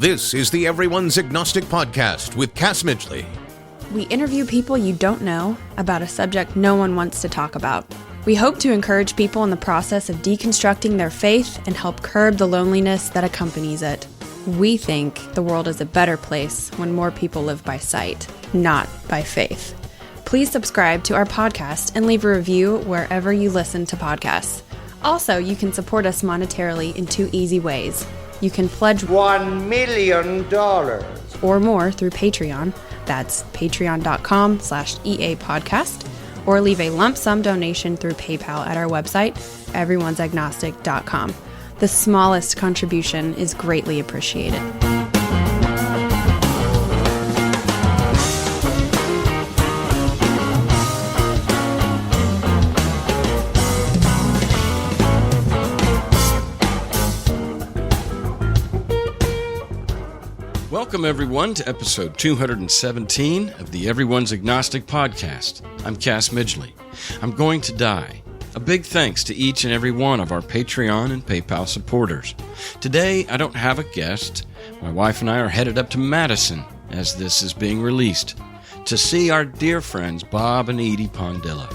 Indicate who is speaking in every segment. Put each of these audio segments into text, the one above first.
Speaker 1: This is the Everyone's Agnostic Podcast with Cass Midgley.
Speaker 2: We interview people you don't know about a subject no one wants to talk about. We hope to encourage people in the process of deconstructing their faith and help curb the loneliness that accompanies it. We think the world is a better place when more people live by sight, not by faith. Please subscribe to our podcast and leave a review wherever you listen to podcasts. Also, you can support us monetarily in two easy ways. You can pledge
Speaker 3: $1 million
Speaker 2: or more through Patreon. That's patreon.com/EA podcast, or leave a lump sum donation through PayPal at our website, everyone'sagnostic.com. The smallest contribution is greatly appreciated.
Speaker 4: Welcome, everyone, to episode 217 of the Everyone's Agnostic Podcast. I'm Cass Midgley. I'm going to die. A big thanks to each and every one of our Patreon and PayPal supporters. Today, I don't have a guest. My wife and I are headed up to Madison, as this is being released, to see our dear friends Bob and Edie Pondillo.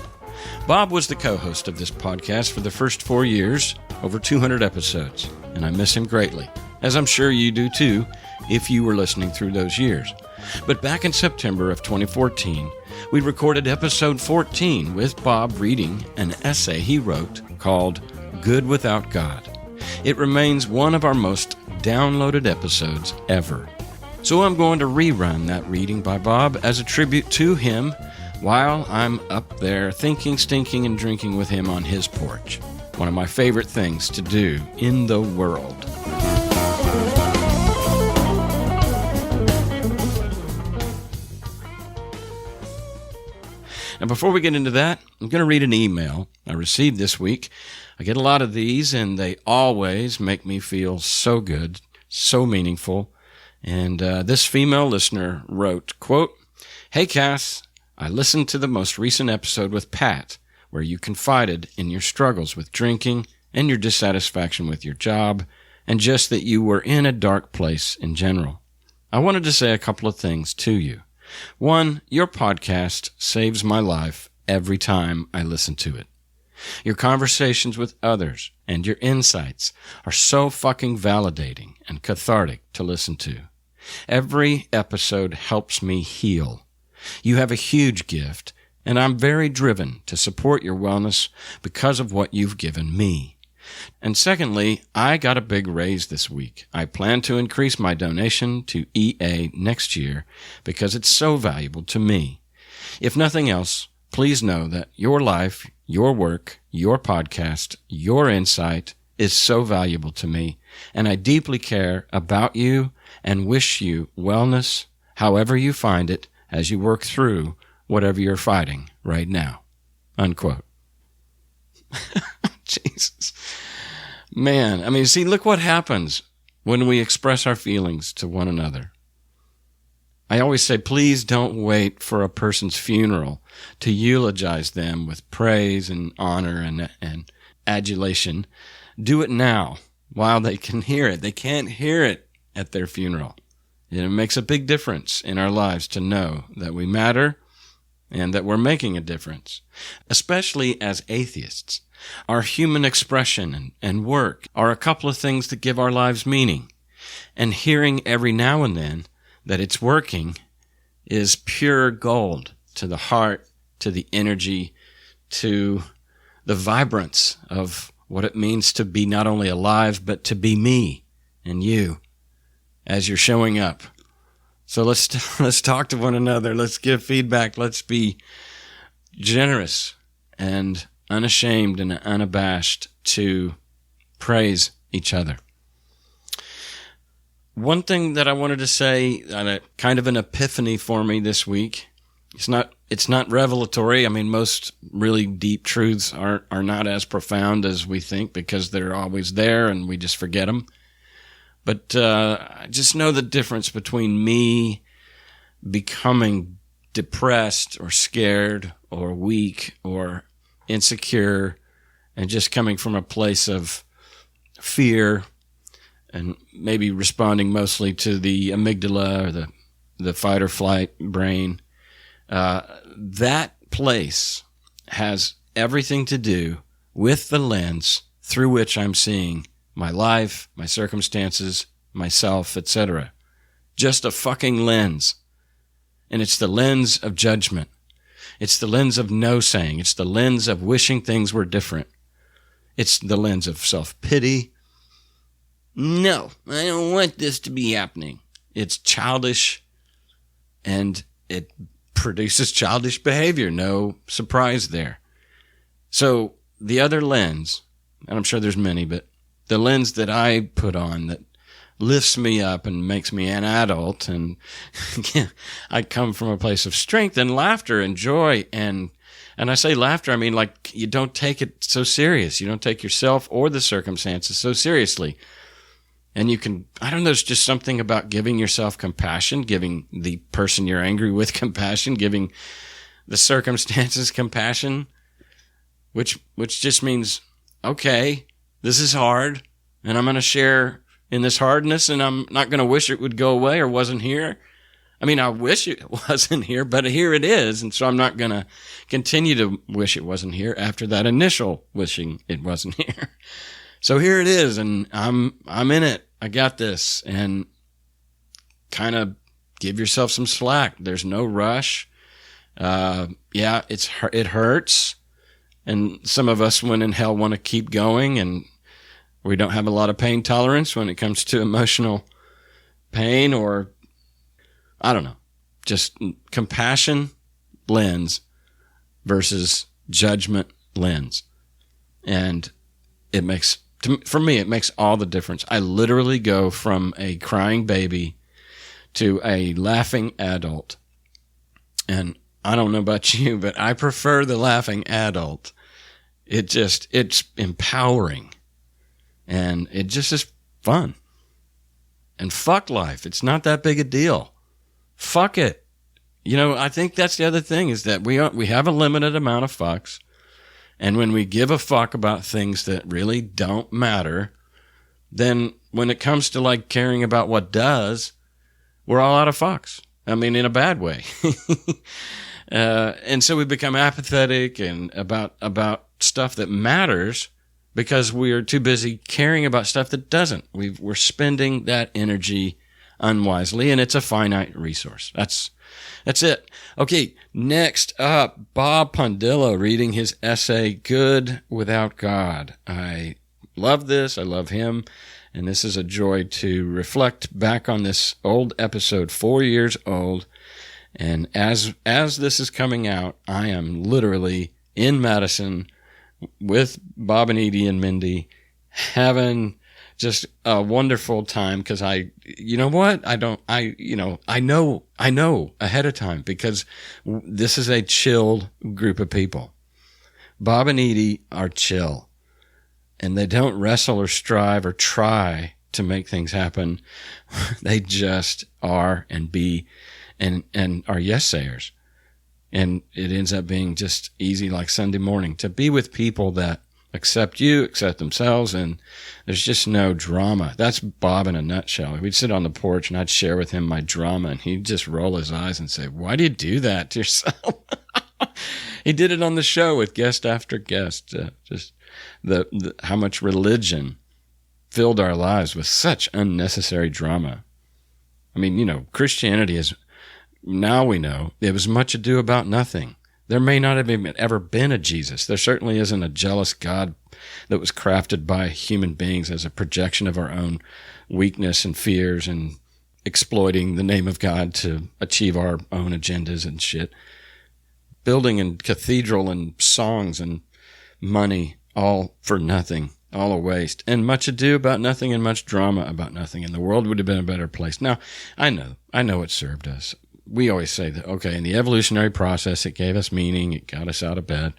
Speaker 4: Bob was the co-host of this podcast for the first 4 years, over 200 episodes, and I miss him greatly, as I'm sure you do too, if you were listening through those years. But back in September of 2014, we recorded episode 14 with Bob reading an essay he wrote called Good Without God. It remains one of our most downloaded episodes ever. So I'm going to rerun that reading by Bob as a tribute to him while I'm up there thinking, stinking, and drinking with him on his porch. One of my favorite things to do in the world. Now, before we get into that, I'm going to read an email I received this week. I get a lot of these, and they always make me feel so good, so meaningful. And this female listener wrote, quote, "Hey, Cass, I listened to the most recent episode with Pat, where you confided in your struggles with drinking and your dissatisfaction with your job, and just that you were in a dark place in general. I wanted to say a couple of things to you. One, your podcast saves my life every time I listen to it. Your conversations with others and your insights are so fucking validating and cathartic to listen to. Every episode helps me heal. You have a huge gift, and I'm very driven to support your wellness because of what you've given me. And secondly, I got a big raise this week. I plan to increase my donation to EA next year because it's so valuable to me. If nothing else, please know that your life, your work, your podcast, your insight is so valuable to me, and I deeply care about you and wish you wellness, however you find it, as you work through whatever you're fighting right now." Unquote. Jesus. Man, I mean, see, look what happens when we express our feelings to one another. I always say, please don't wait for a person's funeral to eulogize them with praise and honor and adulation. Do it now while they can hear it. They can't hear it at their funeral. It makes a big difference in our lives to know that we matter and that we're making a difference, especially as atheists. Our human expression and work are a couple of things that give our lives meaning. And hearing every now and then that it's working is pure gold to the heart, to the energy, to the vibrance of what it means to be not only alive, but to be me and you as you're showing up. So let's talk to one another. Let's give feedback. Let's be generous and unashamed and unabashed to praise each other. One thing that I wanted to say, kind of an epiphany for me this week. It's not revelatory. I mean, most really deep truths are not as profound as we think because they're always there and we just forget them. But I just know the difference between me becoming depressed or scared or weak or insecure and just coming from a place of fear and maybe responding mostly to the amygdala or the fight or flight brain. That place has everything to do with the lens through which I'm seeing my life, my circumstances, myself, etc. Just a fucking lens. And it's the lens of judgment. It's the lens of no-saying. It's the lens of wishing things were different. It's the lens of self-pity. No, I don't want this to be happening. It's childish, and it produces childish behavior. No surprise there. So the other lens, and I'm sure there's many, but the lens that I put on that lifts me up and makes me an adult, and I come from a place of strength and laughter and joy, and I say laughter, I mean like you don't take it so serious. You don't take yourself or the circumstances so seriously. And you can, I don't know, there's just something about giving yourself compassion, giving the person you're angry with compassion, giving the circumstances compassion, which just means, okay, this is hard, and I'm going to share in this hardness, and I'm not going to wish it would go away or wasn't here. I mean, I wish it wasn't here, but here it is, and so I'm not going to continue to wish it wasn't here after that initial wishing it wasn't here. So here it is, and I'm in it. I got this, and kind of give yourself some slack. There's no rush. Yeah, it hurts, and some of us, when in hell, want to keep going, and we don't have a lot of pain tolerance when it comes to emotional pain, or I don't know, just compassion lens versus judgment lens, and it makes. For me, it makes all the difference. I literally go from a crying baby to a laughing adult. And I don't know about you, but I prefer the laughing adult. It's empowering. And it just is fun. And fuck life. It's not that big a deal. Fuck it. You know, I think that's the other thing, is that we have a limited amount of fucks. And when we give a fuck about things that really don't matter, then when it comes to like caring about what does, we're all out of fucks. I mean, in a bad way. And so we become apathetic and about stuff that matters because we are too busy caring about stuff that doesn't. We're spending that energy unwisely, and it's a finite resource. That's it. Okay, next up, Bob Pondillo reading his essay, Good Without God. I love this. I love him. And this is a joy to reflect back on this old episode, 4 years old. And as this is coming out, I am literally in Madison with Bob and Edie and Mindy having just a wonderful time, because you know what? I know ahead of time, because this is a chilled group of people. Bob and Edie are chill, and they don't wrestle or strive or try to make things happen. They just are and be and are yes-sayers. And it ends up being just easy, like Sunday morning, to be with people that accept you, accept themselves, and there's just no drama. That's Bob in a nutshell. We'd sit on the porch, and I'd share with him my drama, and he'd just roll his eyes and say, why do you do that to yourself? He did it on the show with guest after guest. Just the how much religion filled our lives with such unnecessary drama. I mean, you know, Christianity is, now we know, it was much ado about nothing. There may not have even ever been a Jesus. There certainly isn't a jealous God that was crafted by human beings as a projection of our own weakness and fears and exploiting the name of God to achieve our own agendas and shit. Building a cathedral and songs and money, all for nothing, all a waste. And much ado about nothing and much drama about nothing. And the world would have been a better place. Now, I know it served us. We always say that, okay, in the evolutionary process, it gave us meaning, it got us out of bed,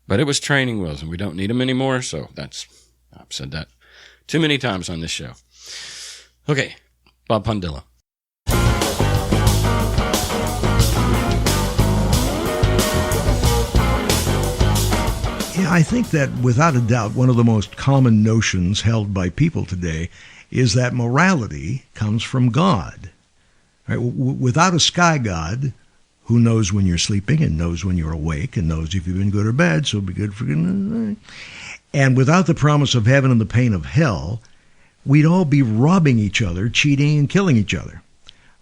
Speaker 4: but it was training wheels, and we don't need them anymore, so I've said that too many times on this show. Okay, Bob Pondillo.
Speaker 3: Yeah, I think that without a doubt, one of the most common notions held by people today is that morality comes from God. Right? Without a sky God who knows when you're sleeping and knows when you're awake and knows if you've been good or bad, so be good for goodness. And without the promise of heaven and the pain of hell, we'd all be robbing each other, cheating and killing each other.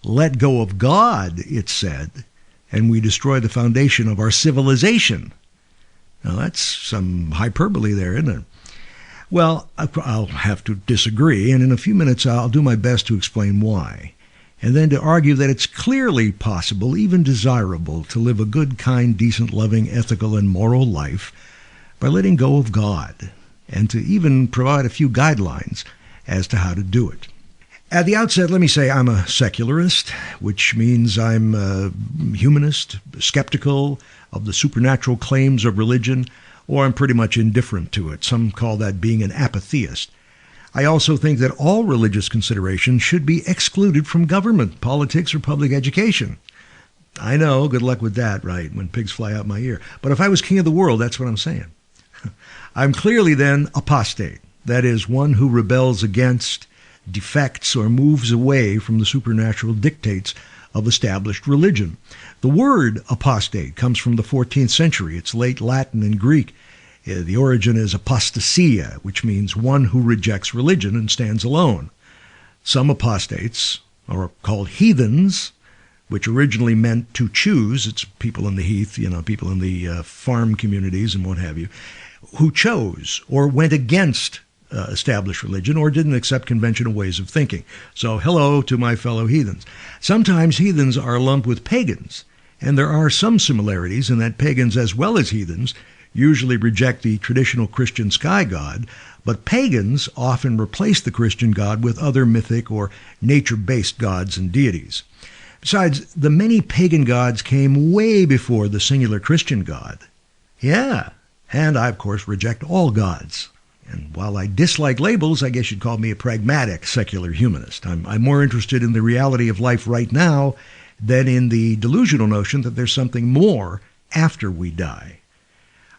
Speaker 3: Let go of God, it said, and we destroy the foundation of our civilization. Now, that's some hyperbole there, isn't it? Well, I'll have to disagree, and in a few minutes I'll do my best to explain why, and then to argue that it's clearly possible, even desirable, to live a good, kind, decent, loving, ethical, and moral life by letting go of God, and to even provide a few guidelines as to how to do it. At the outset, let me say I'm a secularist, which means I'm a humanist, skeptical of the supernatural claims of religion, or I'm pretty much indifferent to it. Some call that being an apatheist. I also think that all religious considerations should be excluded from government, politics, or public education. I know, good luck with that, right, when pigs fly out my ear. But if I was king of the world, that's what I'm saying. I'm clearly then apostate, that is, one who rebels against, defects, or moves away from the supernatural dictates of established religion. The word apostate comes from the 14th century. It's late Latin and Greek. The origin is apostasia, which means one who rejects religion and stands alone. Some apostates are called heathens, which originally meant to choose. It's people in the heath, people in the farm communities and what have you, who chose or went against established religion or didn't accept conventional ways of thinking. So hello to my fellow heathens. Sometimes heathens are lumped with pagans, and there are some similarities in that pagans as well as heathens usually reject the traditional Christian sky god, but pagans often replace the Christian god with other mythic or nature-based gods and deities. Besides, the many pagan gods came way before the singular Christian god. Yeah, and I, of course, reject all gods. And while I dislike labels, I guess you'd call me a pragmatic secular humanist. I'm more interested in the reality of life right now than in the delusional notion that there's something more after we die.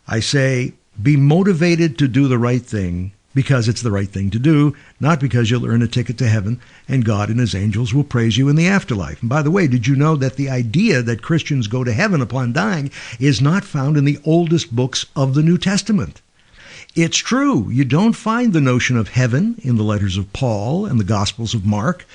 Speaker 3: I say, be motivated to do the right thing because it's the right thing to do, not because you'll earn a ticket to heaven and God and his angels will praise you in the afterlife. And by the way, did you know that the idea that Christians go to heaven upon dying is not found in the oldest books of the New Testament? It's true. You don't find the notion of heaven in the letters of Paul and the Gospels of Mark.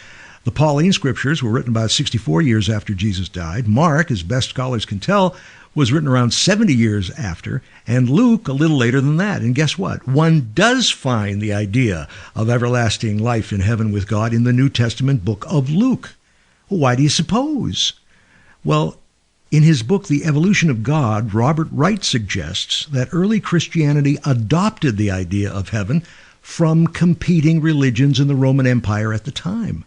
Speaker 3: The Pauline scriptures were written about 64 years after Jesus died. Mark, as best scholars can tell, was written around 70 years after, and Luke a little later than that. And guess what? One does find the idea of everlasting life in heaven with God in the New Testament book of Luke. Why do you suppose? Well, in his book, The Evolution of God, Robert Wright suggests that early Christianity adopted the idea of heaven from competing religions in the Roman Empire at the time.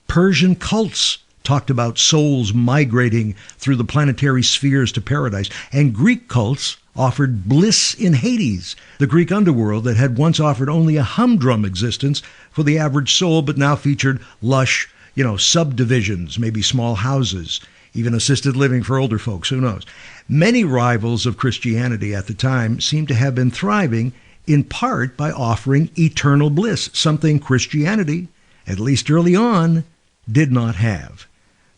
Speaker 3: Persian cults talked about souls migrating through the planetary spheres to paradise, and Greek cults offered bliss in Hades, the Greek underworld that had once offered only a humdrum existence for the average soul, but now featured lush, subdivisions, maybe small houses, even assisted living for older folks, who knows. Many rivals of Christianity at the time seem to have been thriving in part by offering eternal bliss, something Christianity, at least early on, did not have,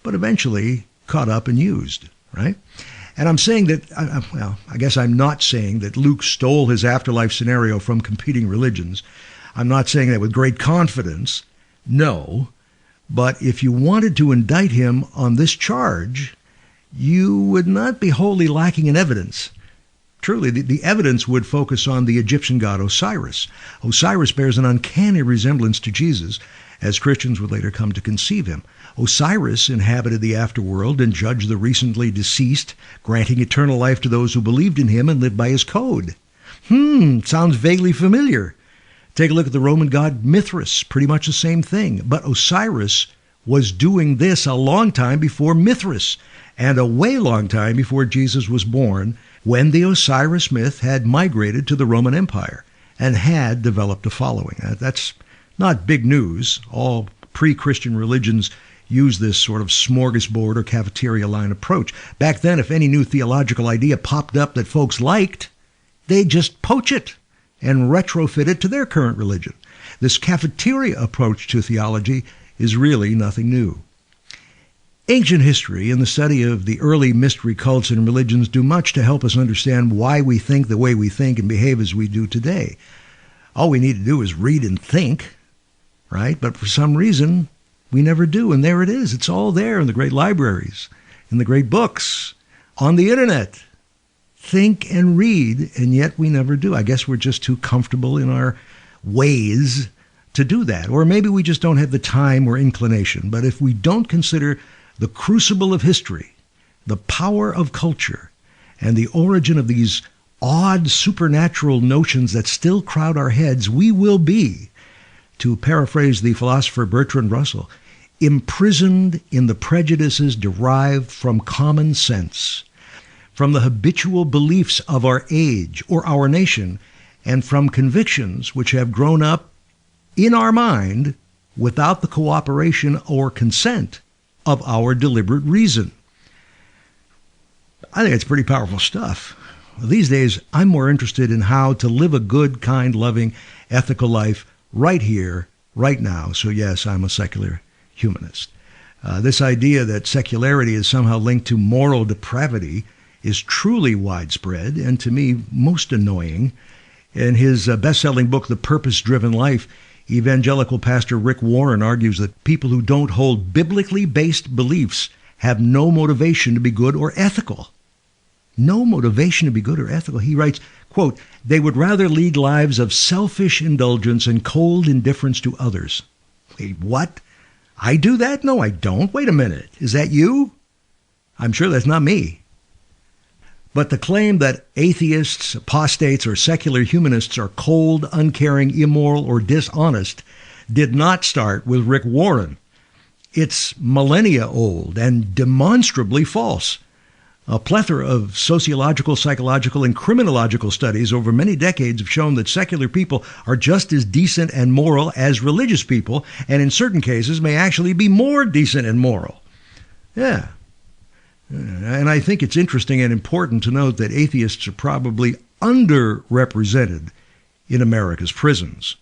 Speaker 3: but eventually caught up and used, right? And I'm saying that, I guess I'm not saying that Luke stole his afterlife scenario from competing religions. I'm not saying that with great confidence, no. But if you wanted to indict him on this charge, you would not be wholly lacking in evidence. Truly, the evidence would focus on the Egyptian god Osiris. Osiris bears an uncanny resemblance to Jesus, as Christians would later come to conceive him. Osiris inhabited the afterworld and judged the recently deceased, granting eternal life to those who believed in him and lived by his code. Sounds vaguely familiar. Take a look at the Roman god Mithras, pretty much the same thing. But Osiris was doing this a long time before Mithras, and a way long time before Jesus was born, when the Osiris myth had migrated to the Roman Empire and had developed a following. That's not big news. All pre-Christian religions use this sort of smorgasbord or cafeteria line approach. Back then, if any new theological idea popped up that folks liked, They just poach it and retrofit it to their current religion. This cafeteria approach to theology is really nothing new. Ancient history and the study of the early mystery cults and religions do much to help us understand why we think the way we think and behave as we do today. All we need to do is read and think, right? But for some reason, we never do. And there it is. It's all there in the great libraries, in the great books, on the internet. Think and read, and yet we never do. I guess we're just too comfortable in our ways to do that. Or maybe we just don't have the time or inclination. But if we don't consider the crucible of history, the power of culture, and the origin of these odd supernatural notions that still crowd our heads, we will be, to paraphrase the philosopher Bertrand Russell, imprisoned in the prejudices derived from common sense, from the habitual beliefs of our age or our nation, and from convictions which have grown up in our mind without the cooperation or consent of our deliberate reason. I think it's pretty powerful stuff. These days, I'm more interested in how to live a good, kind, loving, ethical life right here, right now. So yes, I'm a secular humanist. This idea that secularity is somehow linked to moral depravity is truly widespread and to me most annoying. In his best-selling book, The Purpose-Driven Life, evangelical pastor Rick Warren argues that people who don't hold biblically based beliefs have no motivation to be good or ethical. No motivation to be good or ethical. He writes, quote, "They would rather lead lives of selfish indulgence and cold indifference to others." Wait, what? I do that? No, I don't. Wait a minute. Is that you? I'm sure that's not me. But the claim that atheists, apostates, or secular humanists are cold, uncaring, immoral, or dishonest did not start with Rick Warren. It's millennia old and demonstrably false. A plethora of sociological, psychological, and criminological studies over many decades have shown that secular people are just as decent and moral as religious people, and in certain cases may actually be more decent and moral. Yeah. And I think it's interesting and important to note that atheists are probably underrepresented in America's prisons.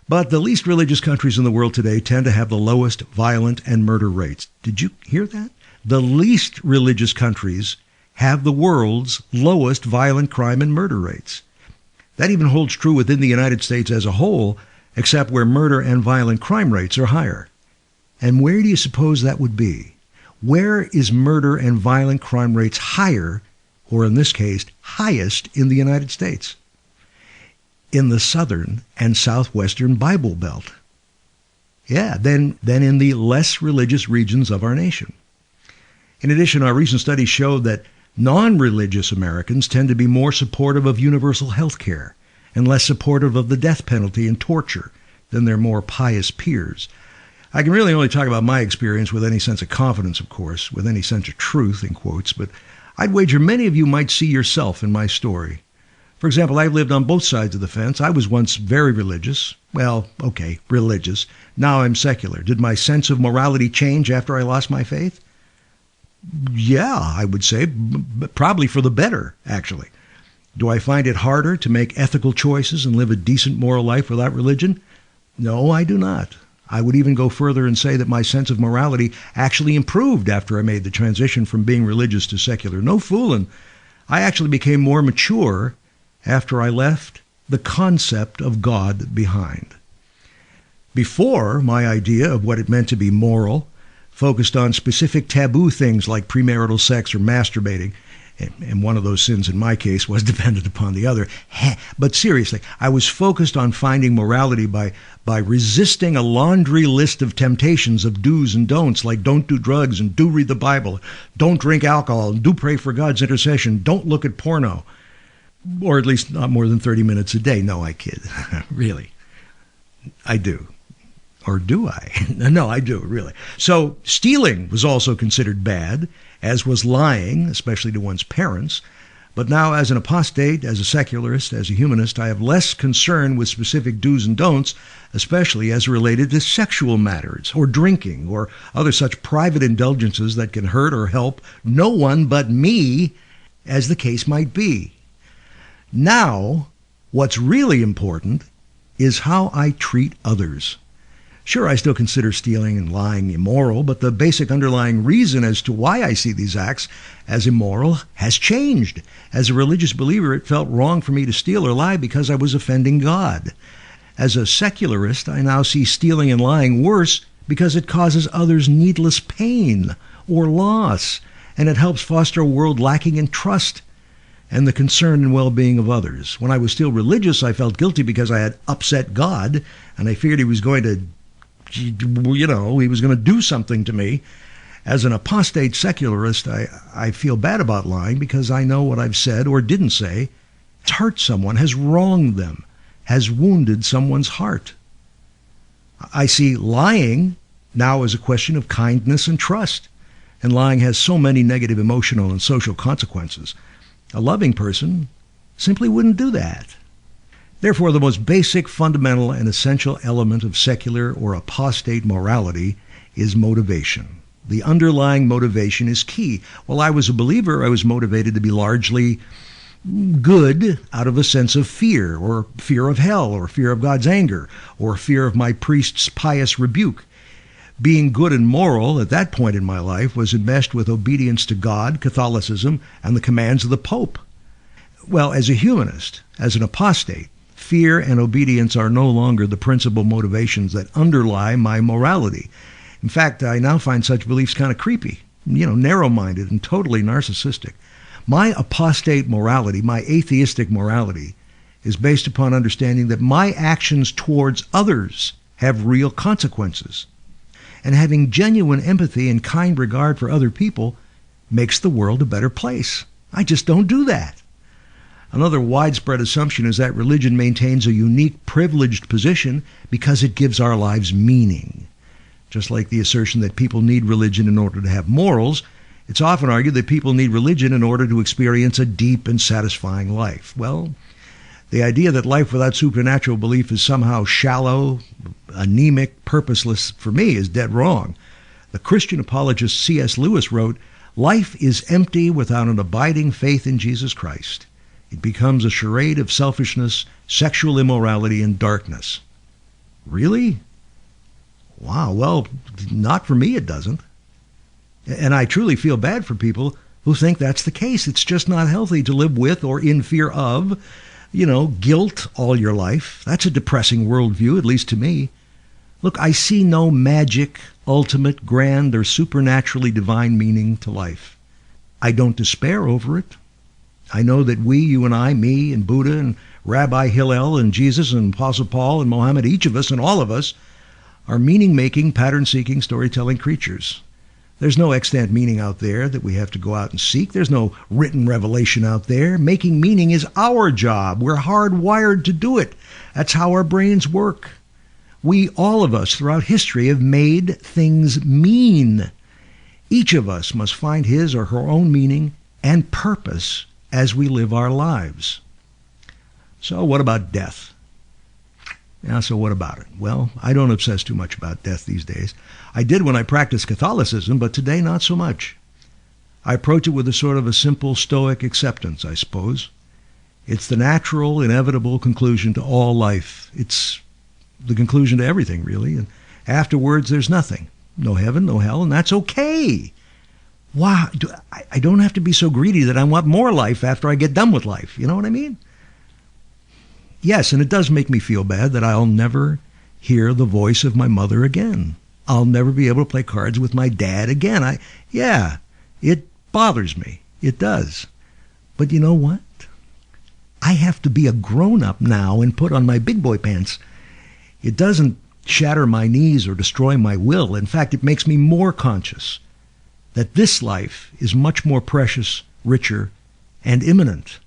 Speaker 3: But the least religious countries in the world today tend to have the lowest violent and murder rates. Did you hear that? The least religious countries have the world's lowest violent crime and murder rates. That even holds true within the United States as a whole, except where murder and violent crime rates are higher. And where do you suppose that would be? Where is murder and violent crime rates higher, or in this case, highest in the United States? In the southern and southwestern Bible Belt. Yeah, then in the less religious regions of our nation. In addition, our recent studies show that non-religious Americans tend to be more supportive of universal health care and less supportive of the death penalty and torture than their more pious peers. I can really only talk about my experience with any sense of confidence, of course, with any sense of truth, in quotes, but I'd wager many of you might see yourself in my story. For example, I've lived on both sides of the fence. I was once very religious. Well, okay, religious. Now I'm secular. Did my sense of morality change after I lost my faith? Yeah, I would say, probably for the better, actually. Do I find it harder to make ethical choices and live a decent moral life without religion? No, I do not. I would even go further and say that my sense of morality actually improved after I made the transition from being religious to secular. No fooling. I actually became more mature after I left the concept of God behind. Before, my idea of what it meant to be moral focused on specific taboo things like premarital sex or masturbating, and one of those sins in my case was dependent upon the other. But seriously, I was focused on finding morality by resisting a laundry list of temptations of do's and don'ts, like don't do drugs and do read the Bible, don't drink alcohol, and do pray for God's intercession, don't look at porno, or at least not more than 30 minutes a day. No, I kid. Really. I do. Or do I? No, I do, really. So stealing was also considered bad, as was lying, especially to one's parents. But now, as an apostate, as a secularist, as a humanist, I have less concern with specific do's and don'ts, especially as related to sexual matters, or drinking, or other such private indulgences that can hurt or help no one but me, as the case might be. Now, what's really important is how I treat others. Sure, I still consider stealing and lying immoral, but the basic underlying reason as to why I see these acts as immoral has changed. As a religious believer, it felt wrong for me to steal or lie because I was offending God. As a secularist, I now see stealing and lying worse because it causes others needless pain or loss, and it helps foster a world lacking in trust and the concern and well-being of others. When I was still religious, I felt guilty because I had upset God, and I feared he was going to he was going to do something to me. As an apostate secularist, I feel bad about lying because I know what I've said or didn't say has hurt someone, has wronged them, has wounded someone's heart. I see lying now as a question of kindness and trust, and lying has so many negative emotional and social consequences. A loving person simply wouldn't do that. Therefore, the most basic, fundamental, and essential element of secular or apostate morality is motivation. The underlying motivation is key. While I was a believer, I was motivated to be largely good out of a sense of fear, or fear of hell, or fear of God's anger, or fear of my priest's pious rebuke. Being good and moral at that point in my life was enmeshed with obedience to God, Catholicism, and the commands of the Pope. Well, as a humanist, as an apostate, fear and obedience are no longer the principal motivations that underlie my morality. In fact, I now find such beliefs kind of creepy, narrow-minded and totally narcissistic. My apostate morality, my atheistic morality, is based upon understanding that my actions towards others have real consequences. And having genuine empathy and kind regard for other people makes the world a better place. I just don't do that. Another widespread assumption is that religion maintains a unique, privileged position because it gives our lives meaning. Just like the assertion that people need religion in order to have morals, it's often argued that people need religion in order to experience a deep and satisfying life. Well, the idea that life without supernatural belief is somehow shallow, anemic, purposeless, for me, is dead wrong. The Christian apologist C.S. Lewis wrote, "Life is empty without an abiding faith in Jesus Christ. It becomes a charade of selfishness, sexual immorality, and darkness." Really? Wow, well, not for me it doesn't. And I truly feel bad for people who think that's the case. It's just not healthy to live with or in fear of, guilt all your life. That's a depressing worldview, at least to me. Look, I see no magic, ultimate, grand, or supernaturally divine meaning to life. I don't despair over it. I know that we, you and I, me and Buddha and Rabbi Hillel and Jesus and Apostle Paul and Mohammed, each of us and all of us, are meaning-making, pattern-seeking, storytelling creatures. There's no extant meaning out there that we have to go out and seek. There's no written revelation out there. Making meaning is our job. We're hardwired to do it. That's how our brains work. We, all of us, throughout history, have made things mean. Each of us must find his or her own meaning and purpose as we live our lives. So what about death? Yeah, so what about it? Well, I don't obsess too much about death these days. I did when I practiced Catholicism, but today not so much. I approach it with a sort of a simple stoic acceptance, I suppose. It's the natural, inevitable conclusion to all life. It's the conclusion to everything, really. And afterwards, there's nothing. No heaven, no hell, and that's okay. Wow, I don't have to be so greedy that I want more life after I get done with life. You know what I mean? Yes, and it does make me feel bad that I'll never hear the voice of my mother again. I'll never be able to play cards with my dad again. It bothers me. It does. But you know what? I have to be a grown-up now and put on my big boy pants. It doesn't shatter my knees or destroy my will. In fact, it makes me more conscious that this life is much more precious, richer, and imminent.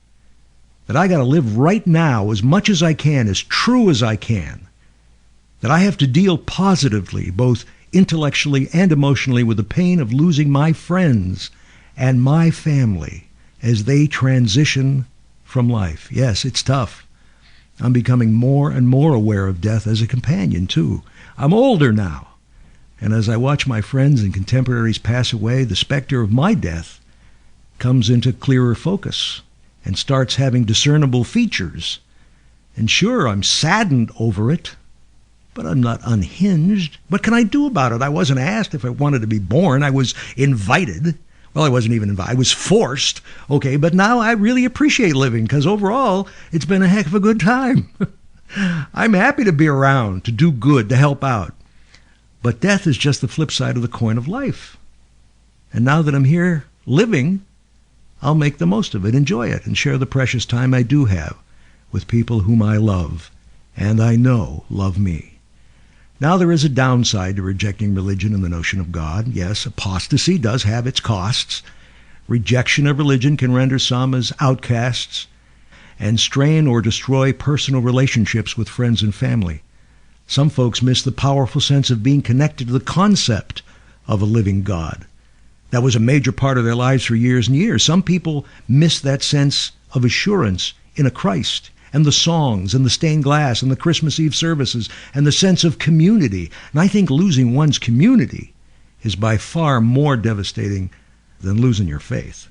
Speaker 3: That I got to live right now as much as I can, as true as I can. That I have to deal positively, both intellectually and emotionally, with the pain of losing my friends and my family as they transition from life. Yes, it's tough. I'm becoming more and more aware of death as a companion, too. I'm older now. And as I watch my friends and contemporaries pass away, the specter of my death comes into clearer focus. and starts having discernible features. And sure, I'm saddened over it, but I'm not unhinged. What can I do about it? I wasn't asked if I wanted to be born. I was invited. Well, I wasn't even invited. I was forced. Okay, but now I really appreciate living because overall, it's been a heck of a good time. I'm happy to be around, to do good, to help out. But death is just the flip side of the coin of life. And now that I'm here living, I'll make the most of it, enjoy it, and share the precious time I do have with people whom I love and I know love me. Now there is a downside to rejecting religion and the notion of God. Yes, apostasy does have its costs. Rejection of religion can render some as outcasts and strain or destroy personal relationships with friends and family. Some folks miss the powerful sense of being connected to the concept of a living God. That was a major part of their lives for years and years. Some people miss that sense of assurance in a Christ, and the songs, and the stained glass, and the Christmas Eve services, and the sense of community. And I think losing one's community is by far more devastating than losing your faith.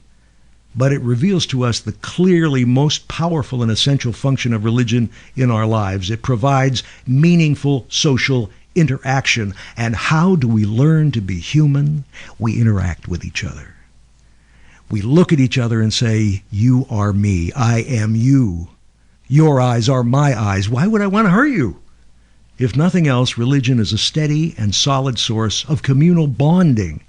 Speaker 3: But it reveals to us the clearly most powerful and essential function of religion in our lives. It provides meaningful social interaction. And how do we learn to be human? We interact with each other. We look at each other and say, you are me, I am you. Your eyes are my eyes. Why would I want to hurt you? If nothing else, religion is a steady and solid source of communal bonding.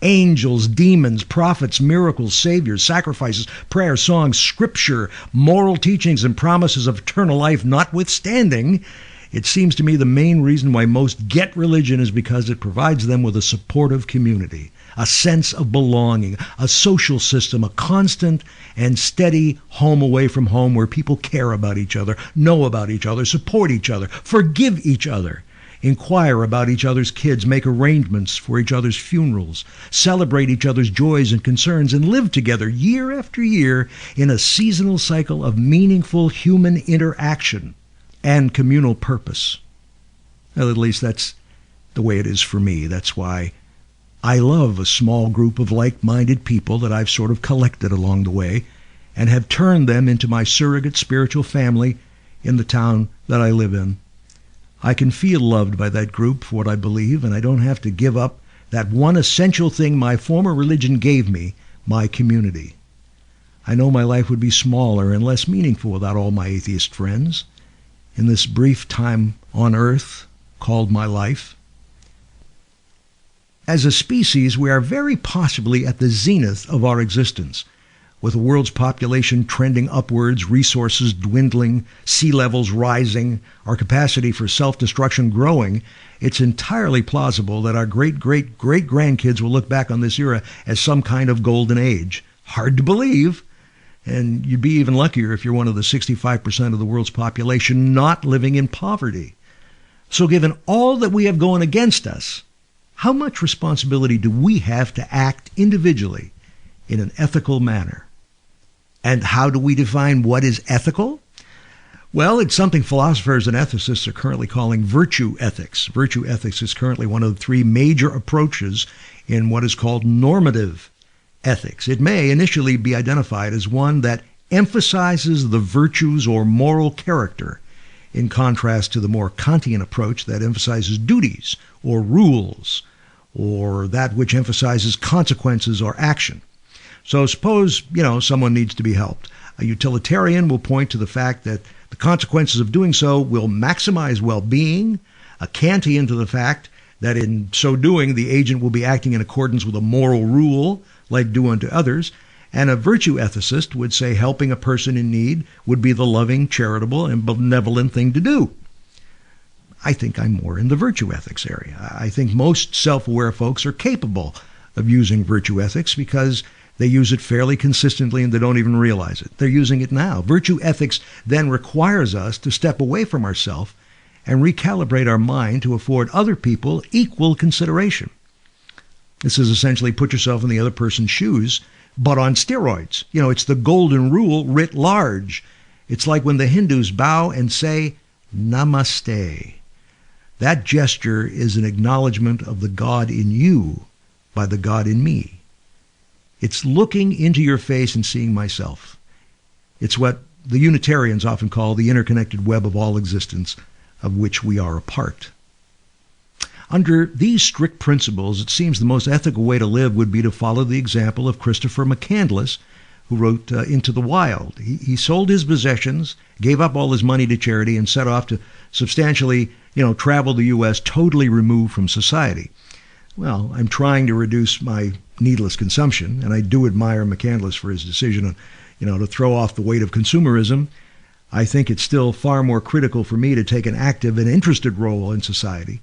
Speaker 3: Angels, demons, prophets, miracles, saviors, sacrifices, prayers, songs, scripture, moral teachings, and promises of eternal life notwithstanding, it seems to me the main reason why most get religion is because it provides them with a supportive community, a sense of belonging, a social system, a constant and steady home away from home where people care about each other, know about each other, support each other, forgive each other, inquire about each other's kids, make arrangements for each other's funerals, celebrate each other's joys and concerns, and live together year after year in a seasonal cycle of meaningful human interaction and communal purpose. Well, at least that's the way it is for me. That's why I love a small group of like-minded people that I've sort of collected along the way and have turned them into my surrogate spiritual family in the town that I live in. I can feel loved by that group for what I believe, and I don't have to give up that one essential thing my former religion gave me, my community. I know my life would be smaller and less meaningful without all my atheist friends in this brief time on earth called my life. As a species, we are very possibly at the zenith of our existence. With the world's population trending upwards, resources dwindling, sea levels rising, our capacity for self-destruction growing, it's entirely plausible that our great-great-great-grandkids will look back on this era as some kind of golden age. Hard to believe, and you'd be even luckier if you're one of the 65% of the world's population not living in poverty. So given all that we have going against us, how much responsibility do we have to act individually in an ethical manner? And how do we define what is ethical? Well, it's something philosophers and ethicists are currently calling virtue ethics. Virtue ethics is currently one of the three major approaches in what is called normative ethics. It may initially be identified as one that emphasizes the virtues or moral character, in contrast to the more Kantian approach that emphasizes duties or rules, or that which emphasizes consequences or action. So suppose, someone needs to be helped. A utilitarian will point to the fact that the consequences of doing so will maximize well-being. A Kantian to the fact that in so doing, the agent will be acting in accordance with a moral rule, like do unto others. And a virtue ethicist would say helping a person in need would be the loving, charitable, and benevolent thing to do. I think I'm more in the virtue ethics area. I think most self-aware folks are capable of using virtue ethics because they use it fairly consistently and they don't even realize it. They're using it now. Virtue ethics then requires us to step away from ourselves and recalibrate our mind to afford other people equal consideration. This is essentially put yourself in the other person's shoes, but on steroids. It's the golden rule writ large. It's like when the Hindus bow and say, Namaste. That gesture is an acknowledgement of the God in you by the God in me. It's looking into your face and seeing myself. It's what the Unitarians often call the interconnected web of all existence, of which we are a part. Under these strict principles, it seems the most ethical way to live would be to follow the example of Christopher McCandless, who wrote Into the Wild. He sold his possessions, gave up all his money to charity, and set off to substantially, travel the U.S. totally removed from society. Well, I'm trying to reduce my needless consumption, and I do admire McCandless for his decision, to throw off the weight of consumerism. I think it's still far more critical for me to take an active and interested role in society.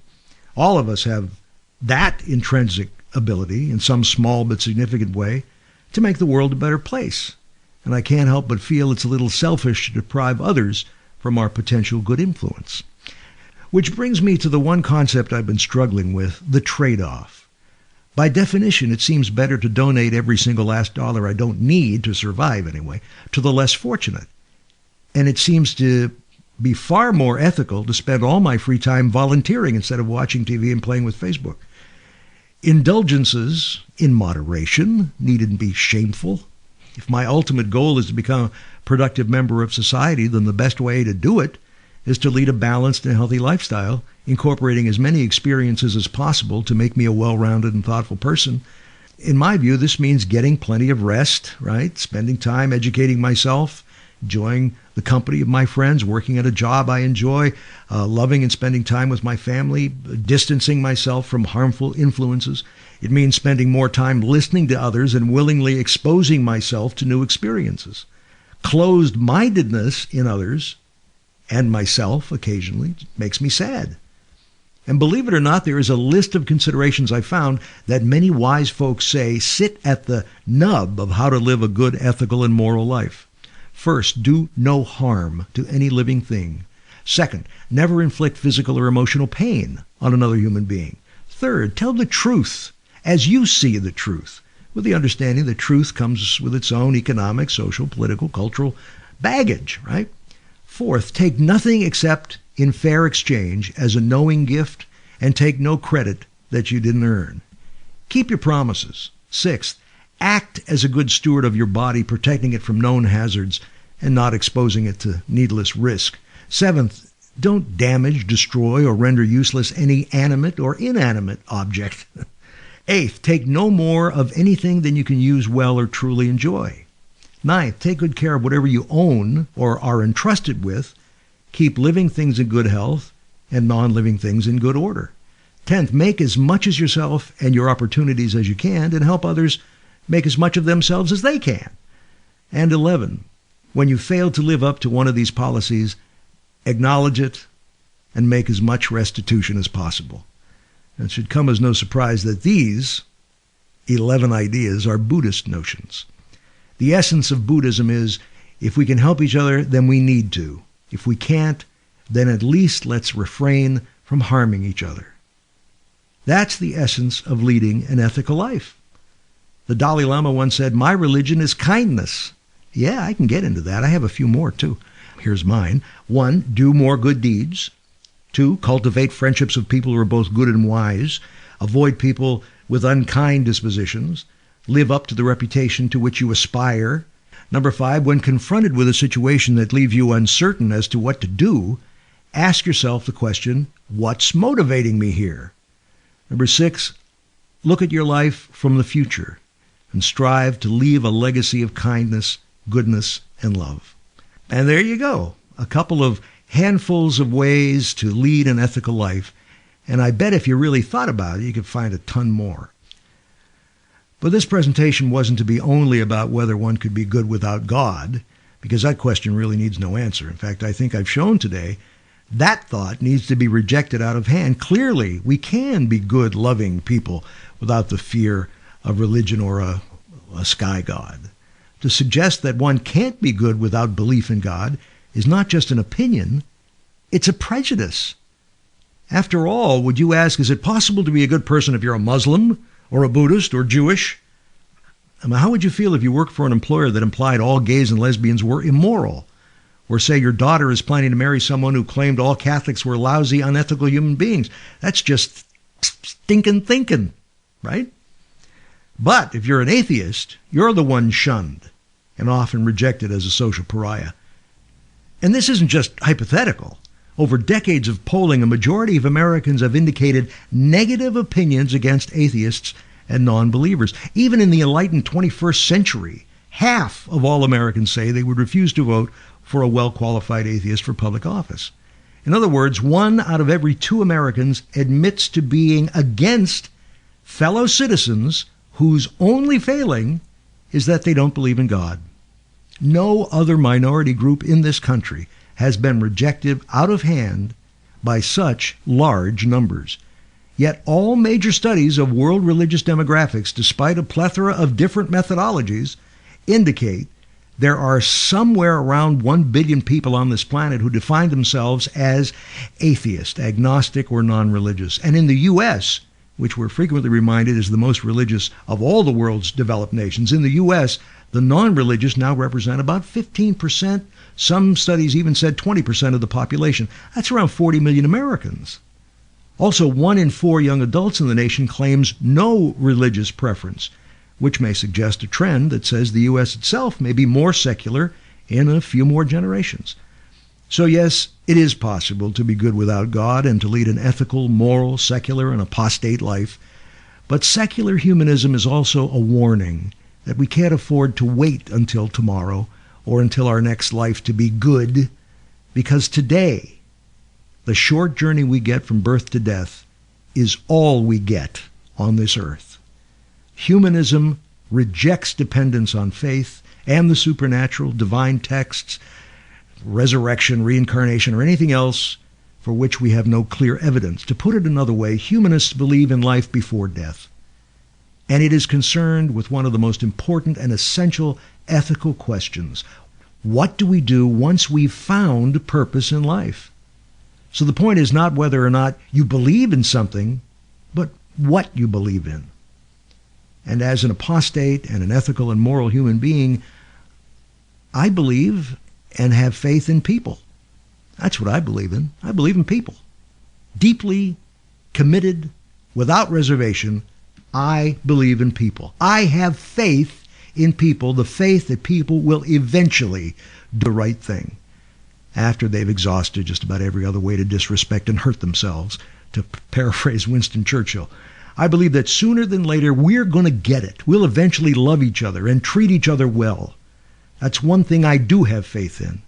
Speaker 3: All of us have that intrinsic ability in some small but significant way to make the world a better place. And I can't help but feel it's a little selfish to deprive others from our potential good influence. Which brings me to the one concept I've been struggling with, the trade-off. By definition, it seems better to donate every single last dollar I don't need to survive anyway, to the less fortunate. And it seems to be far more ethical to spend all my free time volunteering instead of watching TV and playing with Facebook. Indulgences, in moderation, needn't be shameful. If my ultimate goal is to become a productive member of society, then the best way to do it is to lead a balanced and healthy lifestyle, incorporating as many experiences as possible to make me a well-rounded and thoughtful person. In my view, this means getting plenty of rest, right? Spending time educating myself, enjoying the company of my friends, working at a job I enjoy, loving and spending time with my family, distancing myself from harmful influences. It means spending more time listening to others and willingly exposing myself to new experiences. Closed-mindedness in others and myself occasionally makes me sad. And believe it or not, there is a list of considerations I found that many wise folks say sit at the nub of how to live a good, ethical, and moral life. First, do no harm to any living thing. Second, never inflict physical or emotional pain on another human being. Third, tell the truth as you see the truth, with the understanding that truth comes with its own economic, social, political, cultural baggage, right? Fourth, take nothing except in fair exchange as a knowing gift and take no credit that you didn't earn. Keep your promises. Sixth, act as a good steward of your body, protecting it from known hazards and not exposing it to needless risk. Seventh, don't damage, destroy, or render useless any animate or inanimate object. Eighth, take no more of anything than you can use well or truly enjoy. Ninth, take good care of whatever you own or are entrusted with. Keep living things in good health and non-living things in good order. 10th, make as much as yourself and your opportunities as you can and help others make as much of themselves as they can. And 11, when you fail to live up to one of these policies, acknowledge it and make as much restitution as possible. It should come as no surprise that these 11 ideas are Buddhist notions. The essence of Buddhism is, if we can help each other, then we need to. If we can't, then at least let's refrain from harming each other. That's the essence of leading an ethical life. The Dalai Lama once said, "My religion is kindness." Yeah, I can get into that. I have a few more, too. Here's mine. 1, do more good deeds. 2, cultivate friendships with people who are both good and wise. Avoid people with unkind dispositions. Live up to the reputation to which you aspire. Number 5, when confronted with a situation that leaves you uncertain as to what to do, ask yourself the question, what's motivating me here? Number 6, look at your life from the future and strive to leave a legacy of kindness, goodness, and love. And there you go, a couple of handfuls of ways to lead an ethical life. And I bet if you really thought about it, you could find a ton more. But this presentation wasn't to be only about whether one could be good without God, because that question really needs no answer. In fact, I think I've shown today that thought needs to be rejected out of hand. Clearly, we can be good, loving people without the fear of religion or a sky god. To suggest that one can't be good without belief in God is not just an opinion, it's a prejudice. After all, would you ask, is it possible to be a good person if you're a Muslim or a Buddhist or Jewish? I mean, how would you feel if you worked for an employer that implied all gays and lesbians were immoral? Or say your daughter is planning to marry someone who claimed all Catholics were lousy, unethical human beings. That's just stinking thinking, right? But if you're an atheist, you're the one shunned. and often rejected as a social pariah. And this isn't just hypothetical. Over decades of polling, a majority of Americans have indicated negative opinions against atheists and non-believers. Even in the enlightened 21st century, half of all Americans say they would refuse to vote for a well-qualified atheist for public office. In other words, 1 out of every 2 Americans admits to being against fellow citizens whose only failing is that they don't believe in God. No other minority group in this country has been rejected out of hand by such large numbers. Yet all major studies of world religious demographics, despite a plethora of different methodologies, indicate there are somewhere around 1 billion people on this planet who define themselves as atheist, agnostic, or non-religious. And in the U.S., which we're frequently reminded is the most religious of all the world's developed nations, in the U.S., the non-religious now represent about 15%. Some studies even said 20% of the population. That's around 40 million Americans. Also, 1 in 4 young adults in the nation claims no religious preference, which may suggest a trend that says the U.S. itself may be more secular in a few more generations. So yes, it is possible to be good without God and to lead an ethical, moral, secular, and apostate life. But secular humanism is also a warning that we can't afford to wait until tomorrow or until our next life to be good, because today, the short journey we get from birth to death is all we get on this earth. Humanism rejects dependence on faith and the supernatural, divine texts, resurrection, reincarnation, or anything else for which we have no clear evidence. To put it another way, humanists believe in life before death. And it is concerned with one of the most important and essential ethical questions. What do we do once we've found purpose in life? So the point is not whether or not you believe in something, but what you believe in. And as an apostate and an ethical and moral human being, I believe and have faith in people. That's what I believe in. I believe in people. Deeply committed, without reservation, I believe in people. I have faith in people, the faith that people will eventually do the right thing after they've exhausted just about every other way to disrespect and hurt themselves, to paraphrase Winston Churchill. I believe that sooner than later, we're going to get it. We'll eventually love each other and treat each other well. That's one thing I do have faith in.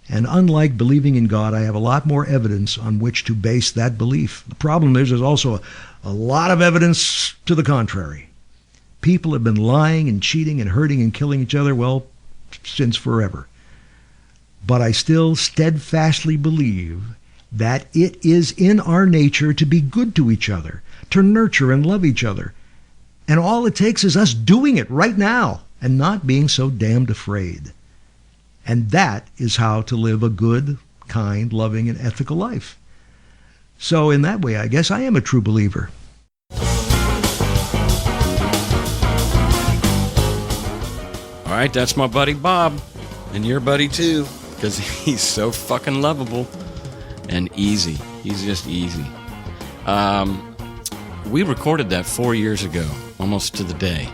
Speaker 3: And unlike believing in God, I have a lot more evidence on which to base that belief. The problem is there's also a lot of evidence to the contrary. People have been lying and cheating and hurting and killing each other, well, since forever. But I still steadfastly believe that it is in our nature to be good to each other, to nurture and love each other. And all it takes is us doing it right now and not being so damned afraid. And that is how to live a good, kind, loving, and ethical life. So in that way, I guess I am a true believer.
Speaker 4: All right, that's my buddy Bob, and your buddy too, because he's so fucking lovable and easy. He's just easy. We recorded that 4 years ago, almost to the day.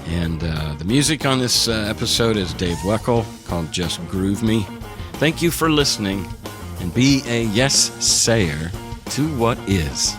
Speaker 4: And the music on this episode is Dave Weckl, called Just Groove Me. Thank you for listening, and be a yes-sayer to what is.